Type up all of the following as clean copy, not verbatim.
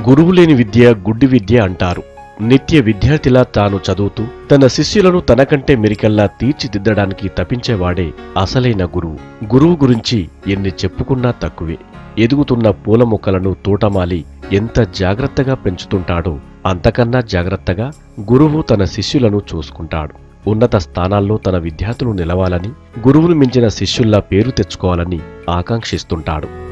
గురువు లేని విద్య గుడ్డి విద్య అంటారు. నిత్య విద్యార్థిలా తాను చదువుతూ తన శిష్యులను తనకంటే మెరికల్లా తీర్చిదిద్దడానికి తపించేవాడే అసలైన గురువు. గురువు గురించి ఎన్ని చెప్పుకున్నా తక్కువే. ఎదుగుతున్న పూల మొక్కలను తోటమాలి ఎంత జాగ్రత్తగా పెంచుతుంటాడో అంతకన్నా జాగ్రత్తగా గురువు తన శిష్యులను చూసుకుంటాడు. ఉన్నత స్థానాల్లో తన విద్యార్థులు నిలవాలని, గురువును మించిన శిష్యుల్లా పేరు తెచ్చుకోవాలని ఆకాంక్షిస్తుంటాడు.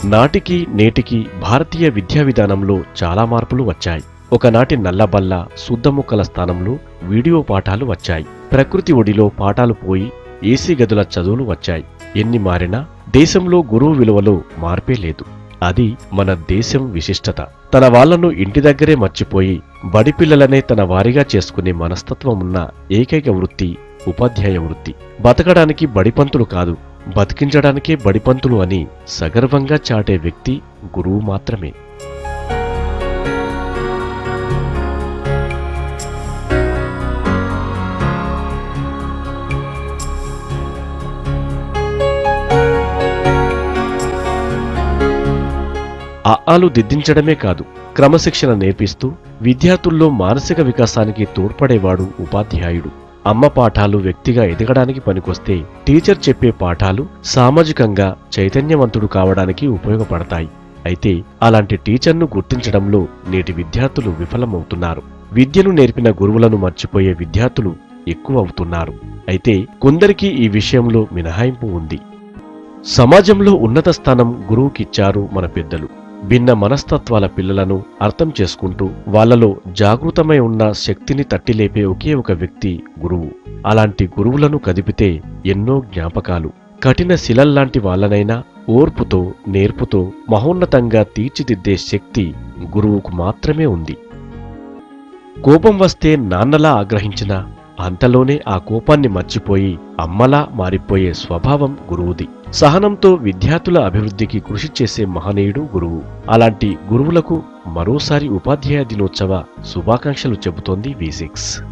నాటికి నేటికి భారతీయ విద్యా విధానంలో చాలా మార్పులు వచ్చాయి. ఒకనాటి నల్లబల్ల శుద్ధముక్కల స్థానంలో వీడియో పాఠాలు వచ్చాయి. ప్రకృతి ఒడిలో పాఠాలు పోయి ఏసీ గదుల చదువులు వచ్చాయి. ఎన్ని మారినా దేశంలో గురువు విలువలో మార్పే లేదు. అది మన దేశం విశిష్టత. తన వాళ్లను ఇంటి దగ్గరే మర్చిపోయి బడిపిల్లలనే తన వారిగా చేసుకునే మనస్తత్వం ఉన్న ఏకైక వృత్తి ఉపాధ్యాయ వృత్తి. బతకడానికి బడిపంతులు కాదు, బతికించడానికే బడిపంతులు అని సగర్వంగా చాటే వ్యక్తి గురువు మాత్రమే. ఆలు దిద్దించడమే కాదు, క్రమశిక్షణ నేర్పిస్తూ విద్యార్థుల్లో మానసిక వికాసానికి తోడ్పడేవాడు ఉపాధ్యాయుడు. అమ్మ పాఠాలు వ్యక్తిగా ఎదగడానికి పనికొస్తే టీచర్ చెప్పే పాఠాలు సామాజికంగా చైతన్యవంతుడు కావడానికి ఉపయోగపడతాయి. అయితే అలాంటి టీచర్ను గుర్తించడంలో నేటి విద్యార్థులు విఫలమవుతున్నారు. విద్యను నేర్పిన గురువులను మర్చిపోయే విద్యార్థులు ఎక్కువ అవుతున్నారు. అయితే కొందరికి ఈ విషయంలో మినహాయింపు ఉంది. సమాజంలో ఉన్నత స్థానం గురువుకిచ్చారు మన పెద్దలు. భిన్న మనస్తత్వాల పిల్లలను అర్థం చేసుకుంటూ వాళ్లలో జాగృతమై ఉన్న శక్తిని తట్టిలేపే ఒకే ఒక వ్యక్తి గురువు. అలాంటి గురువులను కదిపితే ఎన్నో జ్ఞాపకాలు. కఠిన శిలల్లాంటి వాళ్ళనైనా ఓర్పుతో నేర్పుతో మహోన్నతంగా తీర్చిదిద్దే శక్తి గురువుకు మాత్రమే ఉంది. కోపం వస్తే నాన్నలా ఆగ్రహించినా అంతలోనే ఆ కోపాన్ని మర్చిపోయి అమ్మలా మారిపోయే స్వభావం గురువుది. సహనంతో విద్యార్థుల అభివృద్ధికి కృషి చేసే మహనీయుడు గురువు. అలాంటి గురువులకు మరోసారి ఉపాధ్యాయ దినోత్సవ శుభాకాంక్షలు చెబుతోంది V6.